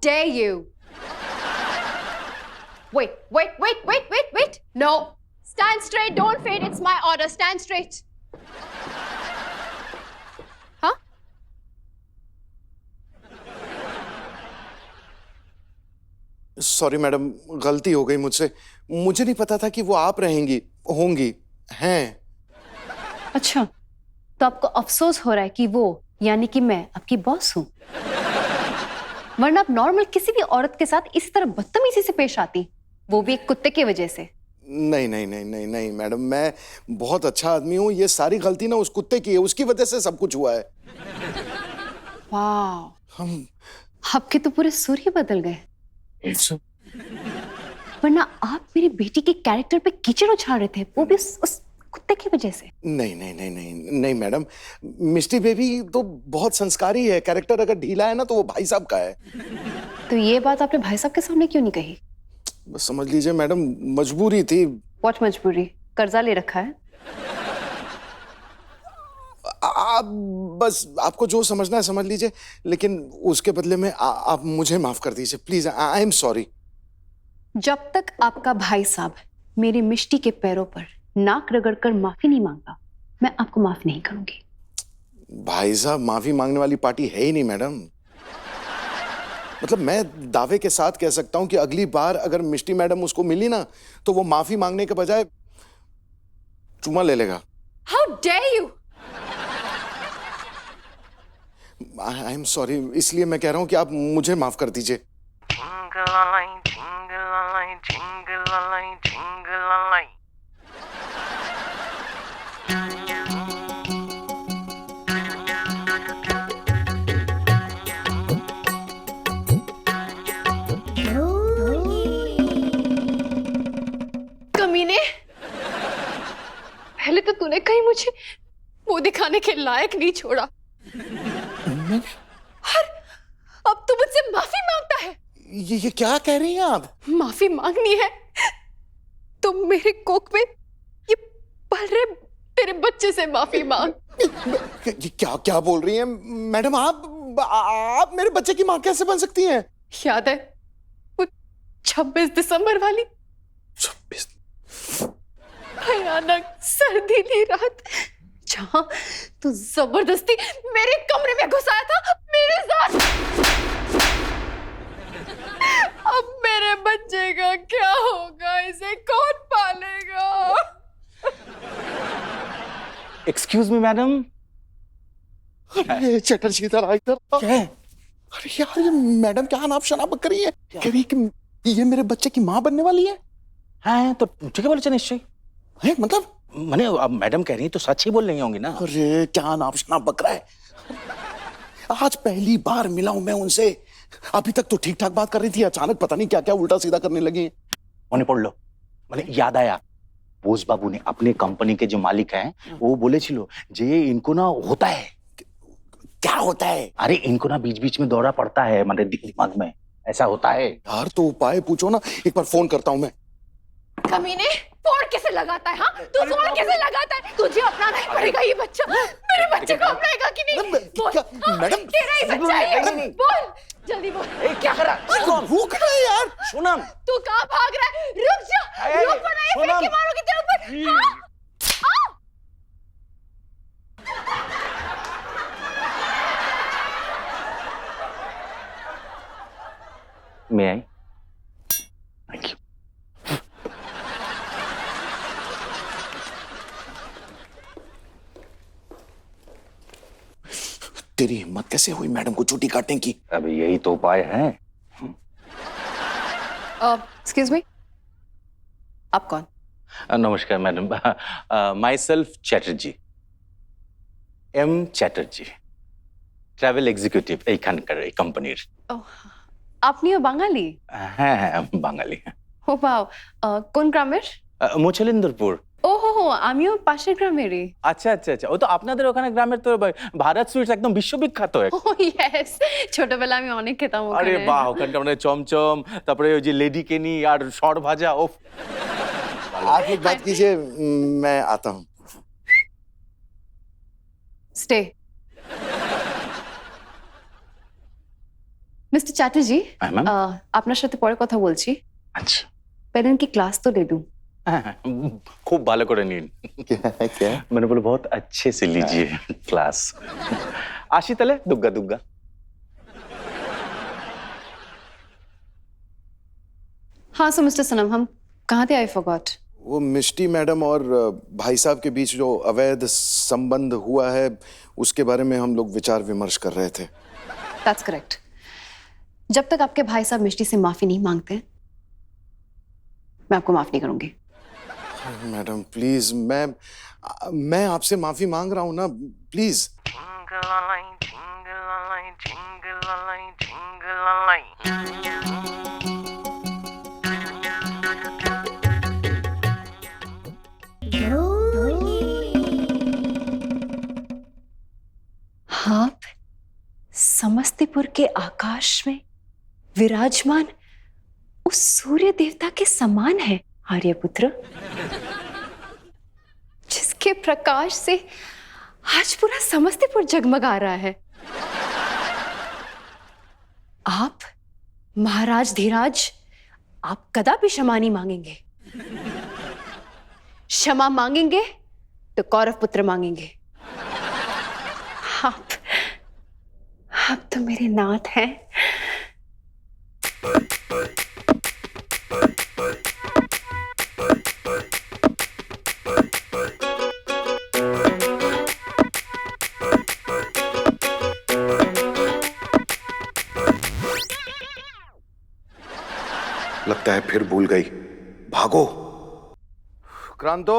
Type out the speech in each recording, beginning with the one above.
dare you? Wait. No. Stand straight, don't fade. It's my order. Stand straight. Huh? Sorry madam, गलती हो गई मुझसे। मुझे नहीं पता था कि वो आप होंगी हैं। अच्छा, तो आपको अफसोस हो रहा है कि वो यानी कि मैं आपकी बॉस हूं? वरना आप नॉर्मल किसी भी औरत के साथ इस तरह बदतमीजी से पेश आती, वो भी एक कुत्ते की वजह से। नहीं मैडम, मैं बहुत अच्छा आदमी हूँ। ये सारी गलती ना उस कुत्ते की है, उसकी वजह से सब कुछ हुआ है। वाह, आपके तो पूरे सुर ही बदल गए। वरना आप मेरी बेटी के कैरेक्टर पे कीचड़ उछाल रहे थे, वो भी उस कुत्ते की वजह से। नहीं मैडम, मिस्टी बेबी तो बहुत संस्कारी है। कैरेक्टर अगर ढीला है ना तो वो भाई साहब का है। तो ये बात आपने भाई साहब के सामने क्यों नहीं कही? बस समझ लीजिए मैडम, मजबूरी थी। व्हाट मजबूरी? कर्जा ले रखा है? आप बस आपको जो समझना है समझ लीजिए, लेकिन उसके बदले में आप मुझे माफ कर दीजिए प्लीज। I am sorry. जब तक आपका भाई साहब मेरी मिष्टी के पैरों पर नाक रगड़कर माफी नहीं मांगता, मैं आपको माफ नहीं करूंगी। भाई साहब माफी मांगने वाली पार्टी है ही नहीं मैडम। मतलब मैं दावे के साथ कह सकता हूं कि अगली बार अगर मिष्टी मैडम उसको मिली ना तो वो माफी मांगने के बजाय चुम्मा ले लेगा। How dare you? I am sorry, इसलिए मैं कह रहा हूं कि आप मुझे माफ कर दीजिए। कमीने, पहले तो तूने कहीं मुझे मुंह दिखाने के लायक नहीं छोड़ा, और अब तू मुझसे माफी मांगता है। ये क्या कह रही हैं आप? माफी मांगनी है तो मेरे कोख में ये पल रहे तेरे बच्चे से माफी मांग। ये क्या बोल रही हैं मैडम? आप मेरे बच्चे की मां कैसे बन सकती हैं? याद है वो 26 दिसंबर वाली 26 भयानक सर्दीली रात जहां तू जबरदस्ती मेरे कमरे में घुसाया था मेरे साथ? अब मेरे बच्चे का क्या होगा? इसे कौन पालेगा? Excuse me madam. अरे चटर्जी इधर इधर। क्या है? अरे यार, ये मैडम क्या अनाप शनाप कर रही है। कह रही कि ये मेरे बच्चे की मां बनने वाली है। हाँ तो ठीक है, बोले निश्चय है मतलब मैंने अब मैडम कह रही है तो सच ही बोल रही होंगी ना। अरे क्या अनाप शनाप बक रहा है। आज पहली बार मिला हूं मैं उनसे। अभी तक तो ठीक ठाक बात कर रही थी, अचानक पता नहीं क्या क्या उल्टा सीधा करने लगी। उन्हें पढ़ लो। मैंने याद आया, बोस बाबू ने अपने कंपनी के जो मालिक हैं वो बोले छिलो जे इनको ना होता है। क्या होता है? अरे इनको ना बीच बीच में दौरा पड़ता है, मतलब दिमाग में ऐसा होता है। यार तो उपाय पूछो ना, एक बार फोन करता हूं मैं। कमीने, फोन कैसे लगाता है? हाँ, तू फोन कैसे लगाता है? तुझे अपनाना ही पड़ेगा ये बच्चा। मेरे बच्चे को अपनाएगा कि नहीं? बोल, मैडम तेरा ही बच्चा है ये। बोल, जल्दी बोल। क्या कर रहा? भूख रहा है यार। सोनम, तू कहाँ भाग रहा है? रुक जा, रुक वरना ये फेंक के मारूंगी तेरे ऊपर। हाँ? मैं आई। Thank you. तेरी हिम्मत कैसे हुई मैडम को चुटी काटने की? अब यही तो उपाय है। एक्सक्यूज मी, आप कौन? नमस्कार madam, myself Chatterjee, M Chatterjee, travel executive এইখানকার এই কোম্পানির। আপনিও বাঙালি? হ্যাঁ বাঙালি। ও বাও, কোন গ্রামের? মোছলেন্দরপুর। ও হো, আমিও পাশের গ্রামেরই। আচ্ছা আচ্ছা আচ্ছা, ও তো আপনাদের ওখানে গ্রামের তো ভারত সুইটস একদম বিশ্ববিখ্যাত। ও ইয়েস, ছোটবেলায় আমি অনেক খেতাম ওখানে। আরে বাহ, ওখানটা মানে চমচম, তারপরে ওই যে লেডি কেনি আর সর ভাজা। ওফ, आप एक बात कीजिए, मैं आता हूँ। स्टे। মিস্টার চ্যাটার্জি হ্যাঁ ম্যাম। আপনার সাথে পরে কথা বলছি, আচ্ছা पहले इनकी क्लास तो ले लूं। হ্যাঁ হ্যাঁ, খুব ভালো করে নিন। क्या मैंने बोला बहुत अच्छे से लीजिए क्लास। আসি তাহলে, দুগ্গা দুগ্গা। हाँ सो मिस्टर सनम, हम कहाँ थे? I forgot. वो मिष्टी मैडम और भाई साहब के बीच जो अवैध संबंध हुआ है उसके बारे में हम लोग विचार विमर्श कर रहे थे। That's correct. जब तक आपके भाई साहब मिष्टी से माफी नहीं मांगते, मैं आपको माफ नहीं करूंगी। मैडम प्लीज, मैं आपसे माफी मांग रहा हूं ना, प्लीज। आप समस्तीपुर के आकाश में विराजमान उस सूर्य देवता के समान है आर्यपुत्र, जिसके प्रकाश से आज पूरा समस्तीपुर जगमगा रहा है। आप महाराज धीराज, आप कदापि क्षमा नहीं मांगेंगे। क्षमा मांगेंगे तो कौरव पुत्र मांगेंगे। आप तो मेरे नाथ हैं। लगता है फिर भूल गई, भागो। क्रांतो,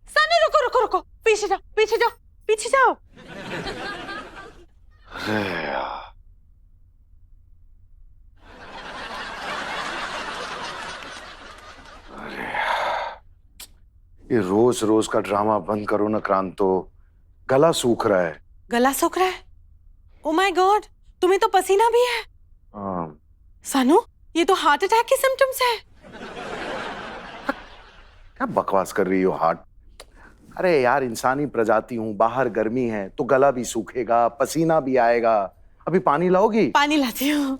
सानू रुको रुको रुको, पीछे जाओ पीछे जाओ पीछे जाओ। अरे यार, ये रोज रोज का ड्रामा बंद करो ना क्रांतो, गला सूख रहा है। गला सूख रहा है? ओ माय गॉड, तुम्हें तो पसीना भी है। हाँ, सानू, ये तो हार्ट अटैक के सिम्टम्स है। क्या बकवास कर रही हो हार्ट? अरे यार, इंसानी प्रजाति हूं, बाहर गर्मी है तो गला भी सूखेगा, पसीना भी आएगा। अभी पानी लाओगी? पानी लाती हूँ।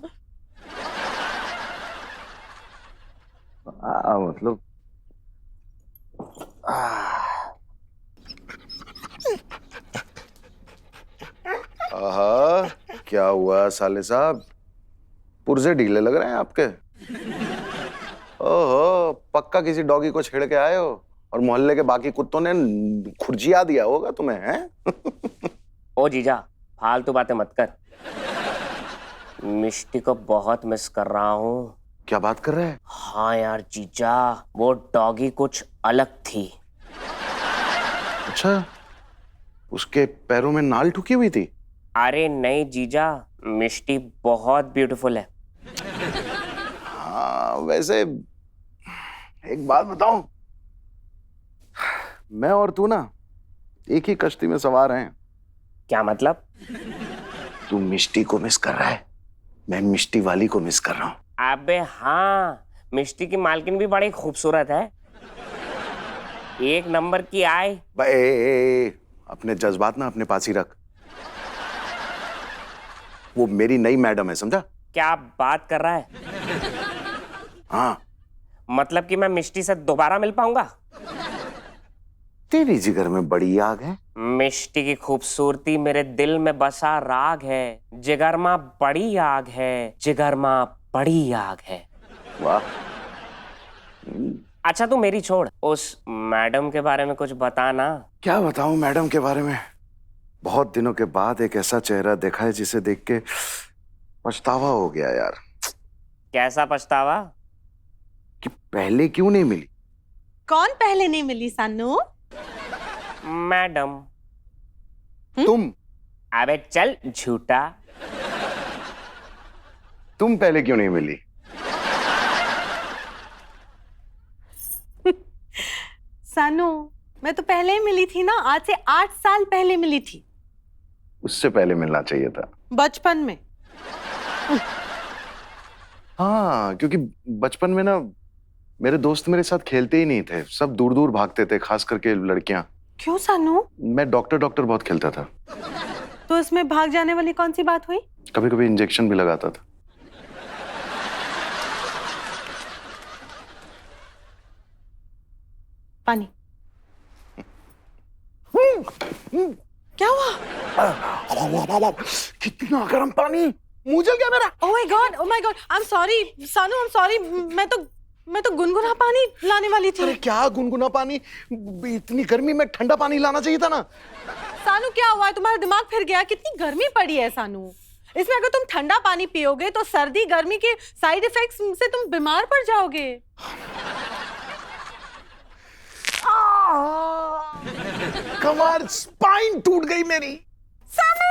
मतलब आहा, क्या हुआ साले साहब, पुर्जे ढीले लग रहे हैं आपके। ओहो, पक्का किसी डॉगी को छेड़ के आए हो और मोहल्ले के बाकी कुत्तों ने खुरजिया दिया होगा तुम्हें, हैं? ओ जीजा, फालतू बातें मत कर। मिष्टी को बहुत मिस कर रहा हूँ। क्या बात कर रहे हैं? हाँ यार जीजा, वो डॉगी कुछ अलग थी। अच्छा, उसके पैरों में नाल ठुकी हुई थी? अरे नहीं जीजा, मिष्टी बहुत ब्यूटीफुल है। हाँ, वैसे एक बात बताऊं, मैं और तू ना एक ही कश्ती में सवार हैं। क्या मतलब? तू मिष्टी को मिस कर रहा है, मैं मिष्टी वाली को मिस कर रहा हूँ। अबे हाँ, मिष्टी की मालकिन भी बड़ी खूबसूरत है, एक नंबर की आई। अपने जज्बात ना अपने पास ही रख। वो मेरी नई मैडम है, समझा? क्या बात कर रहा है? हाँ, मतलब कि मैं मिष्टी से दोबारा मिल पाऊंगा? तेरी जिगर में बड़ी आग है। मिष्टी की खूबसूरती मेरे दिल में बसा राग है। जिगर माँ बड़ी आग है, जिगर माँ बड़ी आग है। वाह। अच्छा तू मेरी छोड़, उस मैडम के बारे में कुछ बता ना। क्या बताऊं मैडम के बारे में? बहुत दिनों के बाद एक ऐसा चेहरा देखा है जिसे देख के पछतावा हो गया यार। कैसा पछतावा? कि पहले क्यों नहीं मिली। कौन पहले नहीं मिली सानू? मैडम। तुम। अबे चल झूठा। तुम पहले क्यों नहीं मिली? सानू, मैं तो पहले ही मिली थी ना, आज से 8 साल पहले मिली थी। उससे पहले मिलना चाहिए था। बचपन में। हाँ, क्योंकि बचपन में ना मेरे दोस्त मेरे साथ खेलते ही नहीं थे, सब दूर दूर भागते थे, खास करके लड़कियां। क्यों सानू? मैं डॉक्टर बहुत खेलता था। तो इसमें भाग जाने वाली कौन सी बात हुई? कभी कभी इंजेक्शन भी लगाता था। पानी। क्या हुआ? कितना गर्म पानी, मुंह जल गया मेरा। Oh my God, I'm sorry, सानू, I'm sorry, मैं तो गुनगुना पानी लाने वाली थी। अरे क्या गुनगुना पानी, इतनी गर्मी में ठंडा पानी लाना चाहिए था ना। सानू क्या हुआ है? तुम्हारा दिमाग फिर गया? कितनी गर्मी पड़ी है सानू। इसमें अगर तुम ठंडा पानी पियोगे तो सर्दी गर्मी के साइड इफेक्ट्स से तुम बीमार पड़ जाओगे। कमर, स्पाइन टूट गई मेरी। सानू,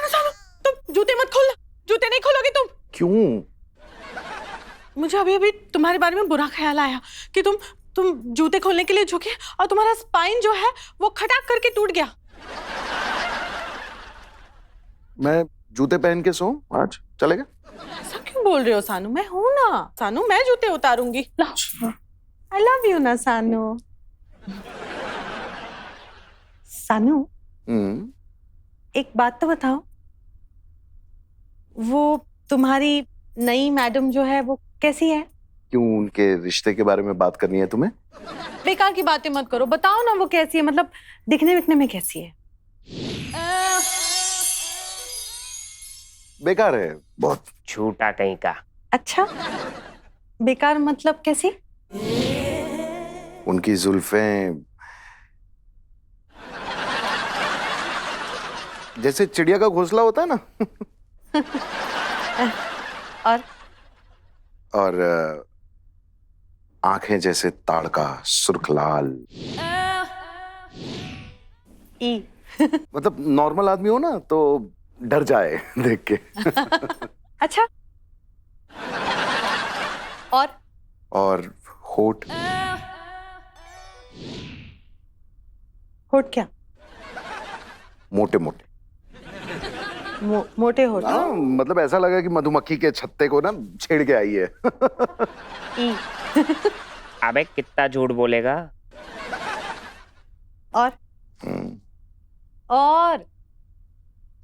सानू, तुम जूते मत खोलना, जूते नहीं खोलोगे तुम। क्यों? मुझे अभी तुम्हारे बारे में बुरा ख्याल आया कि तुम जूते खोलने के लिए झुके और तुम्हारा स्पाइन जो है वो खटाक करके टूट गया। मैं जूते पहन के सोऊं आज, चलेगा? ऐसा क्यों बोल रहे हो सानू? मैं हूं ना सानू, मैं जूते उतारूंगी। आई लव यू ना सानू। सानू, एक बात तो बताओ, वो तुम्हारी नई मैडम जो है वो कैसी है? क्यों, उनके रिश्ते के बारे में बात करनी है तुम्हें? बेकार की बातें मत करो, बताओ ना वो कैसी है, मतलब दिखने विखने में कैसी है? बेकार है बहुत। झूठा कहीं का। अच्छा, बेकार मतलब कैसी? उनकी जुल्फें जैसे चिड़िया का घोंसला होता है ना। और आंखें जैसे ताड़का, सुर्ख लाल। ई। मतलब नॉर्मल आदमी हो ना तो डर जाए देख के। अच्छा, और होठ। होठ क्या? मोटे मोटे। मोटे होठ? हाँ, मतलब ऐसा लगा कि मधुमक्खी के छत्ते को ना छेड़ के आई है। ई। अबे कितना झूठ बोलेगा। और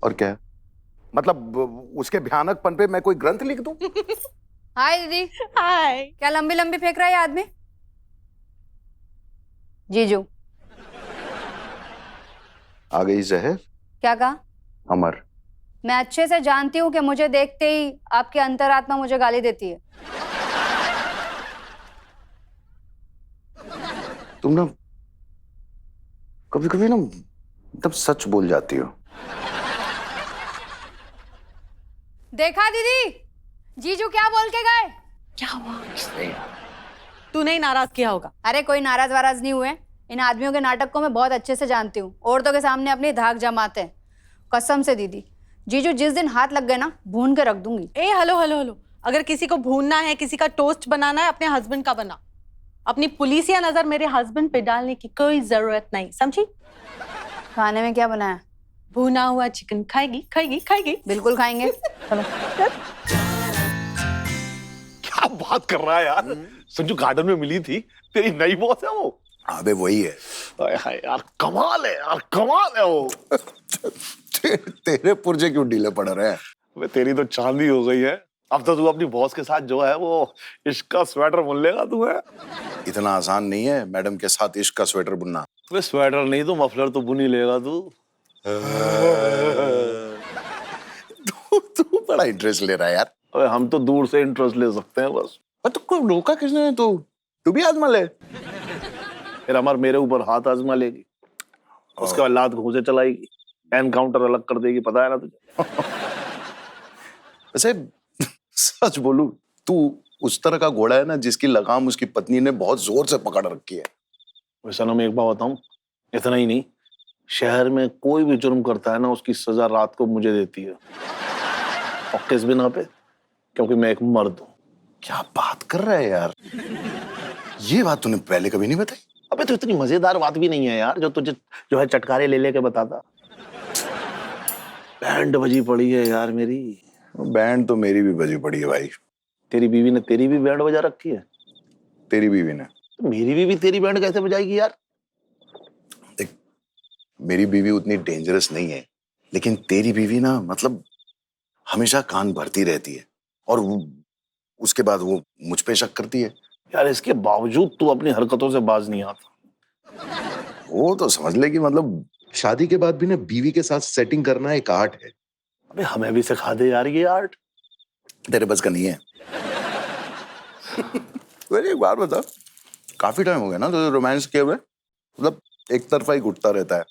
और क्या, मतलब उसके भयानकपन पे मैं कोई ग्रंथ लिख दूं? हाय दीदी, हाय। क्या लंबी लंबी फेंक रहा है ये आदमी? जीजू। आ गई जहर। क्या कहा? अमर। मैं अच्छे से जानती हूँ कि मुझे देखते ही आपकी अंतरात्मा मुझे गाली देती है। तुम ना कभी कभी ना तब सच बोल जाती हो। देखा दीदी, जीजू क्या बोल के गए? क्या हुआ? तूने ही नाराज किया होगा। अरे कोई नाराज वाराज नहीं हुए। इन आदमियों के नाटक को मैं बहुत अच्छे से जानती हूँ। औरतों के सामने अपनी धाक जमाते हैं। कसम से दीदी, जीजू जिस दिन हाथ लग गए ना, भून के रख दूंगी। हेलो, अगर किसी को भूनना है, किसी का टोस्ट बनाना है, अपने हस्बैंड का बना। अपनी पुलिसिया नजर मेरे हस्बैंड पे डालने की कोई जरूरत नहीं, समझी? खाने में क्या बनाया? भुना हुआ चिकन। खाएगी? बिल्कुल खाएंगे। क्या बात कर रहा है यार? संजू गार्डन में मिली थी, तेरी नई बॉस है वो? अबे वही है। हाय यार, कमाल है यार, कमाल है वो। तेरे पुर्जे क्यों ढीले पड़ रहे हैं? अबे तेरी तो चांदी हो गई है। अब तो तू अपनी बॉस के साथ जो है वो इश्क का स्वेटर बुन लेगा तू है। इतना आसान नहीं है मैडम के साथ इश्क का स्वेटर बुनना। वे स्वेटर नहीं तो मफलर तो बुन ही लेगा तू। तू बड़ा इंटरेस्ट ले रहा है यार। अबे हम तो दूर से इंटरेस्ट ले सकते हैं बस। तो कोई रोका किसने? तू भी आजमा ले। फिर अमर मेरे ऊपर हाथ आजमा लेगी, उसके बाद लात घूंसे चलाएगी, एनकाउंटर अलग कर देगी, पता है ना तुझे? वैसे सच बोलूं, तू उस तरह का घोड़ा है ना जिसकी लगाम उसकी पत्नी ने बहुत जोर से पकड़ रखी है। वैसा ना मैं एक बात बताऊं, इतना ही नहीं, शहर में कोई भी जुर्म करता है ना उसकी सजा रात को मुझे देती है। और किस बिना पे? क्योंकि मैं एक मर्द हूं। क्या बात कर रहा है यार? ये बात तूने पहले कभी नहीं बताई। अबे तो इतनी मजेदार बात भी नहीं है यार जो तुझे जो है चटकारे ले लेके बताता। बैंड बजी पड़ी है यार मेरी। बैंड तो मेरी भी बजी पड़ी है भाई। तेरी बीवी ने तेरी भी बैंड बजा रखी है? तेरी बीवी ने? तो मेरी बीवी तेरी बैंड कैसे बजाएगी यार? देख, मेरी बीवी उतनी डेंजरस नहीं है, लेकिन तेरी बीवी ना मतलब हमेशा कान भरती रहती है और उसके बाद वो मुझ पे शक करती है। यार इसके बावजूद तू अपनी हरकतों से बाज नहीं आता। वो तो समझ ले कि मतलब शादी के बाद भी ना बीवी के साथ सेटिंग करना एक आर्ट है। अबे हमें भी सिखा दे यार ये आर्ट। तेरे बस का नहीं है। वैसे एक बात बता, काफी टाइम हो गया ना तो रोमांस किए हुए, मतलब एक तरफा ही घुटता रहता है।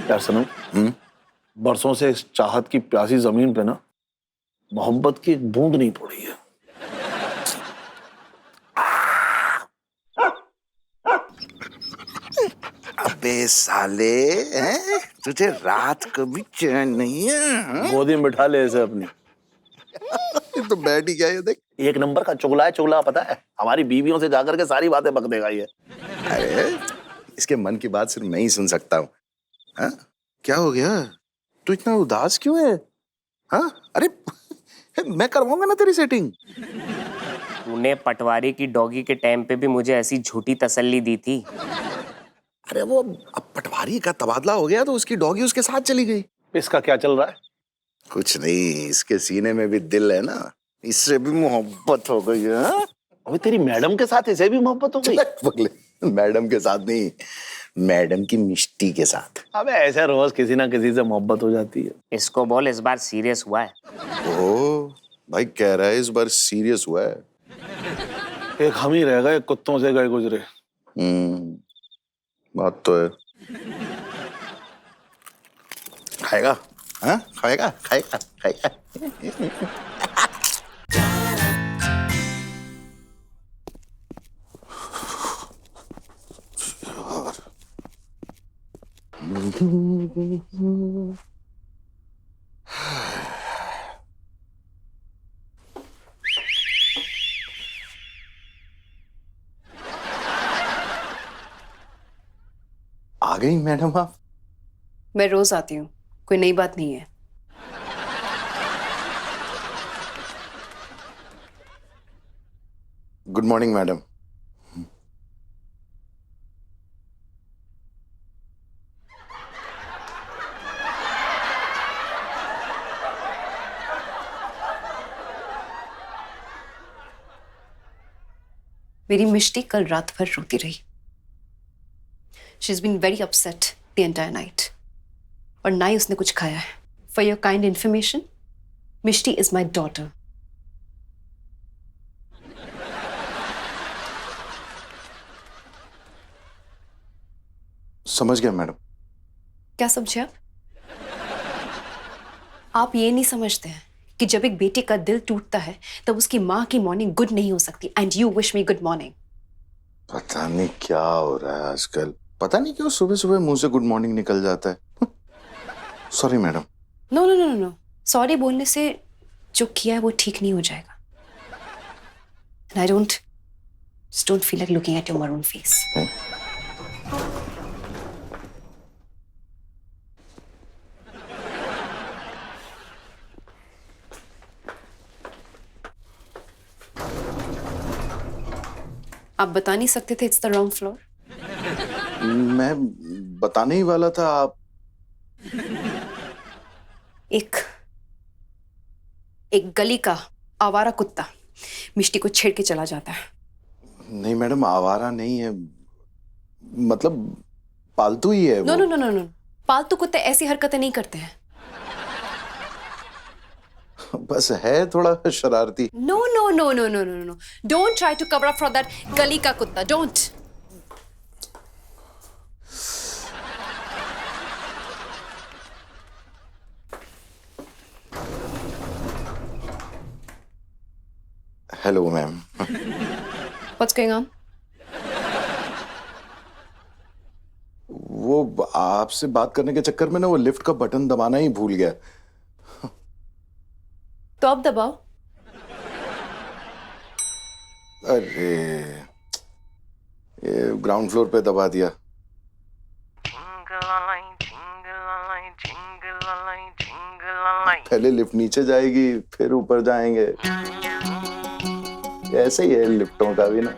यार सुनो, बरसों से इस चाहत की प्यासी जमीन पे ना मोहब्बत की एक बूंद नहीं पड़ी है। अबे साले, हैं? तुझे रात को भी चैन नहीं है? गोदी में बिठा ले इसे अपनी। तो बैठ ही गया ये देख। एक नंबर का चुगला है, चुगला पता है, हमारी बीवियों से जाकर के सारी बातें बक देगा ये। अरे इसके मन की बात सिर्फ मैं ही सुन सकता हूँ। हाँ? क्या हो गया? तू इतना उदास क्यों है? हाँ? अरे मैं करवाऊंगा ना तेरी सेटिंग। तूने पटवारी की डॉगी के टाइम पे भी मुझे ऐसी झूठी तसल्ली दी थी। अरे वो अब पटवारी का तबादला हो गया तो उसकी डॉगी उसके साथ चली गई। इसका क्या चल रहा है? कुछ नहीं, इसके सीने में भी दिल है ना, इससे भी मोहब्बत हो गई है। हाँ? अबे तेरी मैडम के साथ इसे भी मोहब्बत हो गई? पगले, मैडम के साथ नहीं, मैडम की मिष्टी के साथ। अबे ऐसे रोज किसी ना किसी से मोहब्बत हो जाती है। इसको बोल इस बार सीरियस हुआ है। ओ भाई कह रहा है इस बार सीरियस हुआ है। एक हम ही रह गए कुत्तों से गए गुजरे। बात तो है। खाएगा? हाँ खाएगा खाएगा खाएगा। आ गई मैडम आप? मैं रोज आती हूँ, कोई नई बात नहीं है। Good morning madam. मेरी मिष्टी कल रात भर रोती रही। She is been very upset the entire night, और ना ही उसने कुछ खाया है। For your kind information, Mishti is my daughter. समझ गया मैडम। क्या समझे आप? आप ये नहीं समझते हैं कि जब एक बेटे का दिल टूटता है तब उसकी माँ की मॉर्निंग गुड नहीं हो सकती। And you wish me good morning. पता नहीं क्या हो रहा है आजकल, पता नहीं क्यों सुबह सुबह मुंह से गुड मॉर्निंग निकल जाता है। Sorry madam. No no no no, sorry बोलने से जो किया है वो ठीक नहीं हो जाएगा। I don't feel like looking at your maroon face. आप बता नहीं सकते थे इट्स द रॉन्ग फ्लोर? मैं बताने ही वाला था। आप एक गली का आवारा कुत्ता मिष्टी को छेड़ के चला जाता है। नहीं मैडम, आवारा नहीं है, मतलब पालतू ही है वो। No no no no no, पालतू कुत्ते ऐसी हरकतें नहीं करते हैं। बस है थोड़ा शरारती। No no no no no no no, don't try to cover up for that गली का कुत्ता, don't. Hello ma'am. What's going on? वो आपसे बात करने के चक्कर में ना वो लिफ्ट का बटन दबाना ही भूल गया। तो अब दबाओ। अरे ये ग्राउंड फ्लोर पे दबा दिया। पहले लिफ्ट नीचे जाएगी फिर ऊपर जाएंगे, ऐसे ही है लिफ्टों का भी ना।